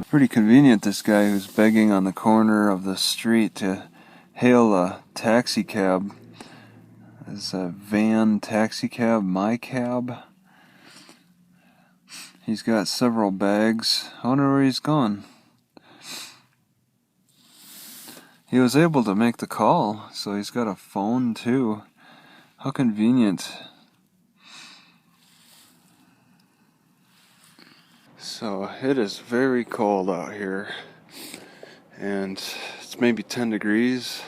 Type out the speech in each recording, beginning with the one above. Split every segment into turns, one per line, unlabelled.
Pretty convenient, this guy who's begging on the corner of the street to hail a taxi cab. It's a van taxi cab, my cab. He's got several bags. I wonder where he's gone. He was able to make the call, so he's got a phone too. How convenient. So it is very cold out here, and it's maybe 10 degrees.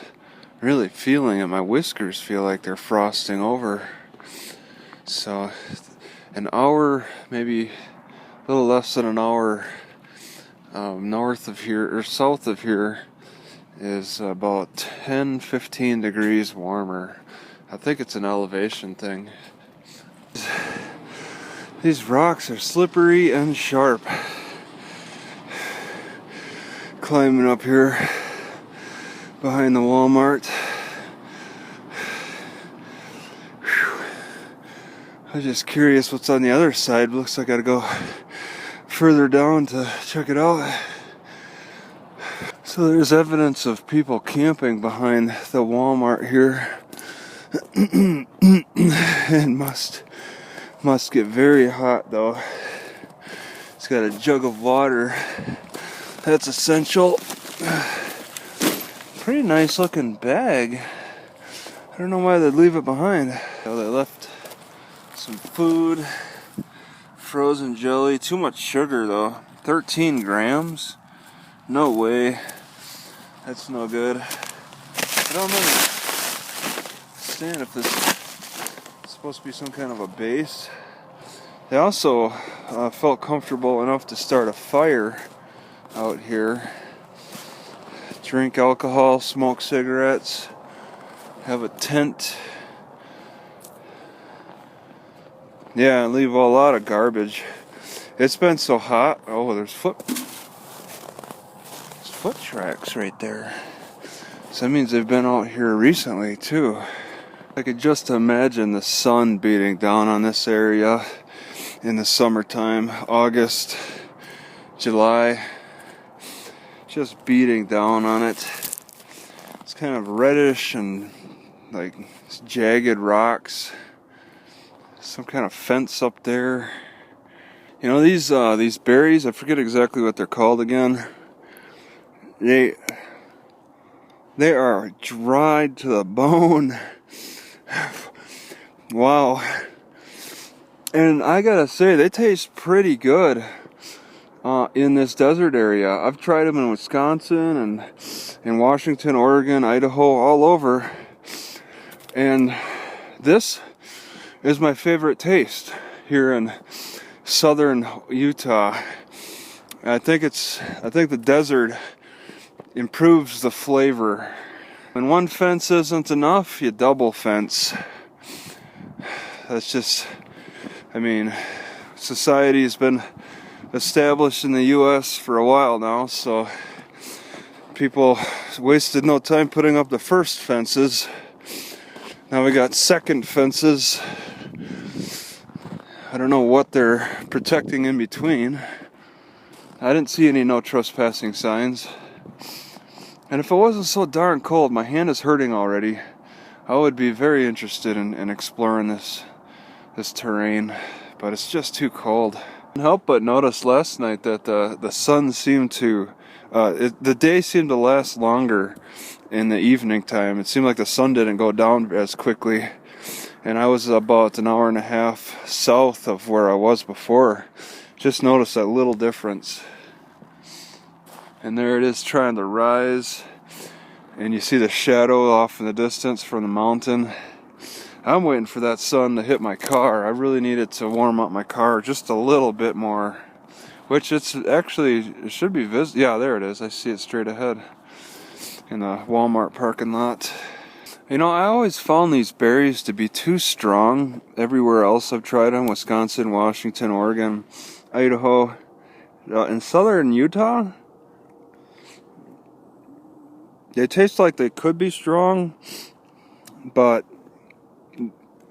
Really feeling it. My whiskers feel like they're frosting over. So an hour, maybe a little less than an hour north of here, or south of here, is about 10-15 degrees warmer. I think it's an elevation thing. These rocks are slippery and sharp. Climbing up here behind the Walmart. Whew. I was just curious what's on the other side. Looks like I gotta go further down to check it out. So there's evidence of people camping behind the Walmart here. It must get very hot though. It's got a jug of water. That's essential. Pretty nice looking bag. I don't know why they'd leave it behind. So they left some food, frozen jelly, too much sugar though. 13 grams? No way. That's no good. I don't understand if this is supposed to be some kind of a base. They also felt comfortable enough to start a fire out here. Drink alcohol, smoke cigarettes, have a tent. Yeah, and leave a lot of garbage. It's been so hot. Oh, there's foot tracks right there. So that means they've been out here recently too. I could just imagine the sun beating down on this area in the summertime, August, July, just beating down on it. It's kind of reddish and like jagged rocks. Some kind of fence up there. You know, these berries, I forget exactly what they're called again. They are dried to the bone. Wow. And I gotta say, they taste pretty good in this desert area. I've tried them in Wisconsin and in Washington, Oregon, Idaho, all over. And this is my favorite taste here in southern Utah. I think the desert improves the flavor. When one fence isn't enough, you double fence. That's just, I mean, society has been established in the U.S. for a while now, so people wasted no time putting up the first fences. Now we got second fences. I don't know what they're protecting in between. I didn't see any no trespassing signs. And if it wasn't so darn cold, my hand is hurting already. I would be very interested in exploring this terrain, but it's just too cold. I couldn't help but notice last night that the sun seemed to, the day seemed to last longer in the evening time. It seemed like the sun didn't go down as quickly, and I was about an hour and a half south of where I was before. Just noticed that little difference. And there it is trying to rise, and you see the shadow off in the distance from the mountain. I'm waiting for that sun to hit my car. I really need it to warm up my car just a little bit more, which it should be visible. Yeah, there it is. I see it straight ahead in the Walmart parking lot. You know, I always found these berries to be too strong everywhere else I've tried them. Wisconsin, Washington, Oregon, Idaho. In southern Utah, they taste like they could be strong, but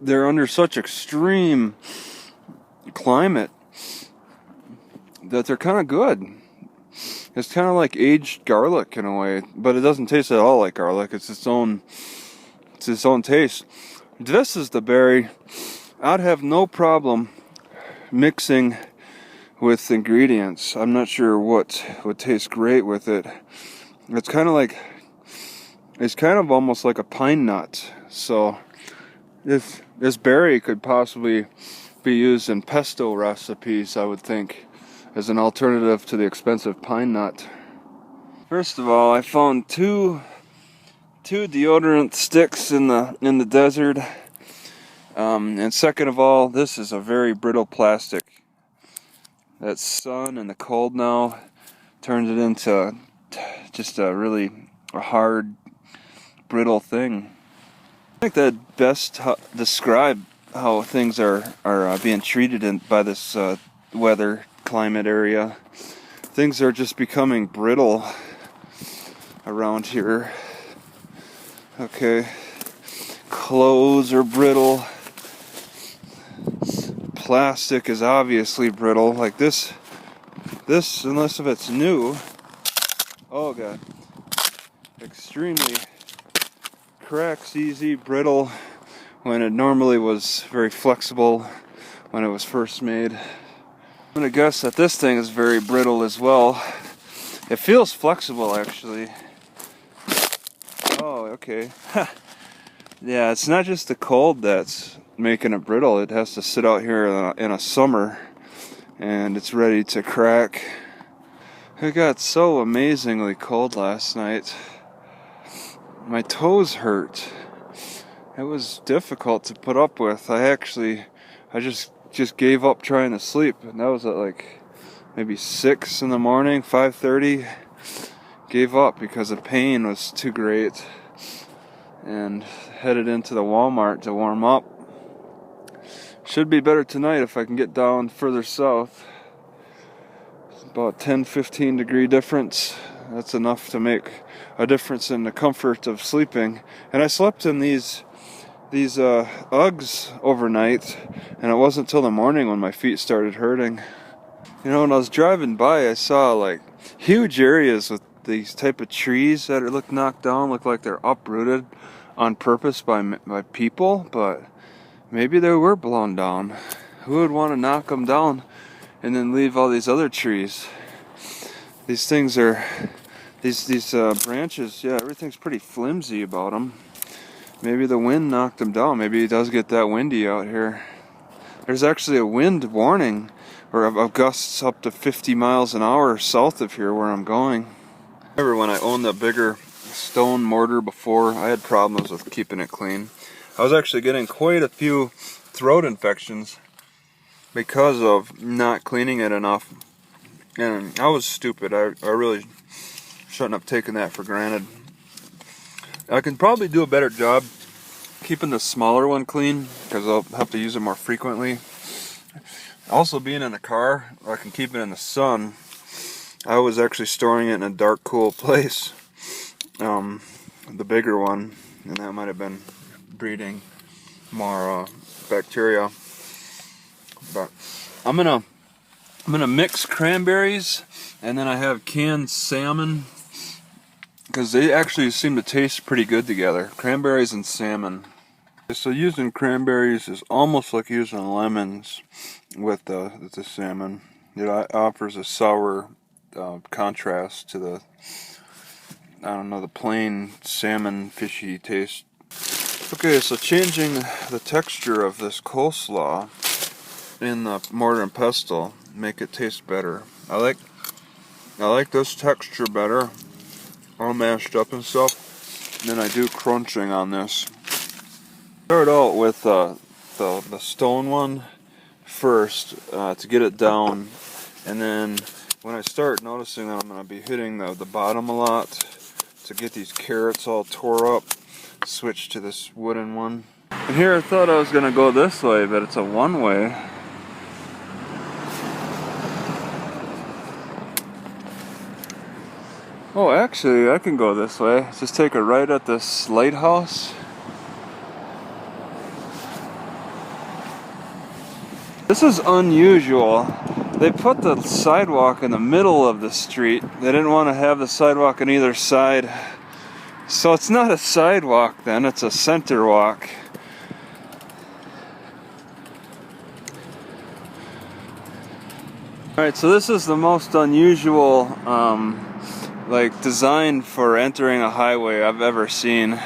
they're under such extreme climate that they're kind of good. It's kind of like aged garlic in a way, but it doesn't taste at all like garlic. It's its own taste. This is the berry I'd have no problem mixing with ingredients. I'm not sure what would taste great with it. It's kind of almost like a pine nut. So this berry could possibly be used in pesto recipes, I would think, as an alternative to the expensive pine nut. First of all, I found two deodorant sticks in the desert. And second of all, this is a very brittle plastic. That sun and the cold now turns it into just a hard, brittle thing. I think that best describe how things are being treated by this weather climate area. Things are just becoming brittle around here. Okay, clothes are brittle. Plastic is obviously brittle. Like this, unless if it's new. Oh god, extremely cracks easy, brittle, when it normally was very flexible when it was first made. I'm gonna guess that this thing is very brittle as well. It feels flexible actually. Oh, okay. Yeah, it's not just the cold that's making it brittle. It has to sit out here in a summer and it's ready to crack. It got so amazingly cold last night. My toes hurt. It was difficult to put up with. I just gave up trying to sleep, and that was at like maybe 6 in the morning, 5:30. Gave up because the pain was too great, and headed into the Walmart to warm up. Should be better tonight if I can get down further south. It's about 10-15 degree difference. That's enough to make a difference in the comfort of sleeping. And I slept in these Uggs overnight, and it wasn't till the morning when my feet started hurting. You know, when I was driving by, I saw like huge areas with these type of trees that look knocked down, look like they're uprooted on purpose by people, but maybe they were blown down. Who would want to knock them down and then leave all these other trees? These things are, these branches, yeah, everything's pretty flimsy about them. Maybe the wind knocked them down. Maybe it does get that windy out here. There's actually a wind warning, or of gusts up to 50 miles an hour south of here where I'm going. Remember when I owned the bigger stone mortar before, I had problems with keeping it clean. I was actually getting quite a few throat infections because of not cleaning it enough. And I was stupid. I really shouldn't have taken that for granted. I can probably do a better job keeping the smaller one clean because I'll have to use it more frequently. Also, being in a car, I can keep it in the sun. I was actually storing it in a dark, cool place. The bigger one, and that might have been breeding more bacteria. But I'm gonna mix cranberries, and then I have canned salmon because they actually seem to taste pretty good together. Cranberries and salmon. So using cranberries is almost like using lemons with the salmon. It offers a sour contrast to the, I don't know, the plain salmon fishy taste. Okay, so changing the texture of this coleslaw in the mortar and pestle make it taste better. I like this texture better, all mashed up and stuff, than I do crunching on this. Start out with the stone one first to get it down, and then when I start noticing that I'm going to be hitting the bottom a lot to get these carrots all tore up, switch to this wooden one. And here I thought I was going to go this way, but it's a one-way. Oh, actually, I can go this way. Just take a right at this lighthouse. This is unusual. They put the sidewalk in the middle of the street. They didn't want to have the sidewalk on either side. So it's not a sidewalk then, it's a center walk. Alright, so this is the most unusual like design for entering a highway I've ever seen.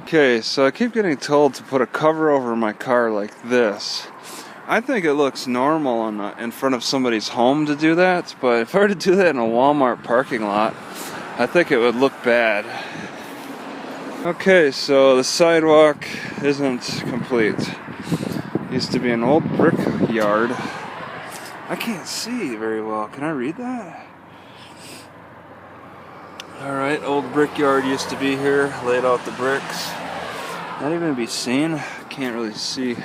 Okay, so I keep getting told to put a cover over my car like this. I think it looks normal in front of somebody's home to do that, but if I were to do that in a Walmart parking lot, I think it would look bad. Okay, so the sidewalk isn't complete. Used to be an old brick yard. I can't see very well. Can I read that? Alright, old brickyard used to be here. Laid out the bricks. Not even to be seen. Can't really see.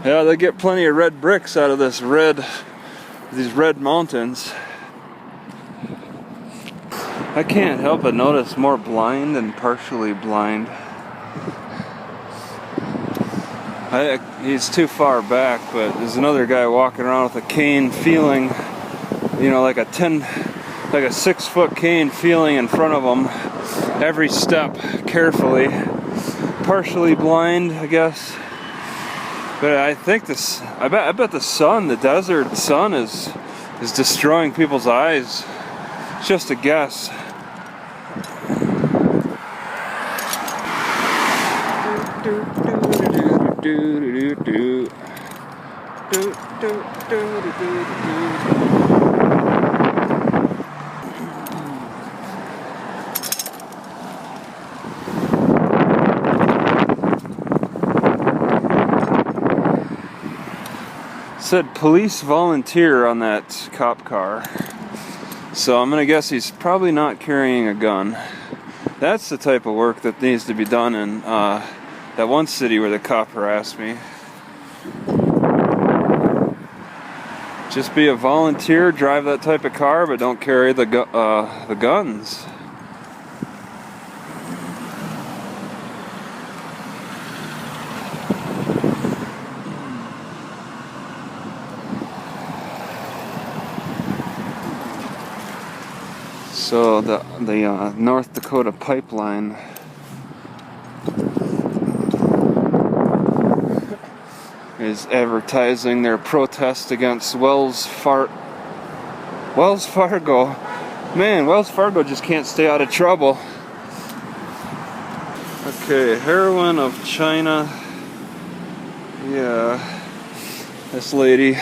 Yeah, they get plenty of red bricks out of these red mountains. I can't help but notice more blind than partially blind. He's too far back, but there's another guy walking around with a cane feeling, you know, like a 6-foot cane feeling in front of him every step carefully. Partially blind, I guess. But I think I bet the sun, the desert sun is destroying people's eyes. It's just a guess. Said police volunteer on that cop car. So I'm gonna guess he's probably not carrying a gun. That's the type of work that needs to be done in that one city where the cop harassed me. Just be a volunteer, drive that type of car, but don't carry the guns. So the North Dakota pipeline is advertising their protest against Wells Fargo. Man, Wells Fargo just can't stay out of trouble. Okay, heroine of China. Yeah, this lady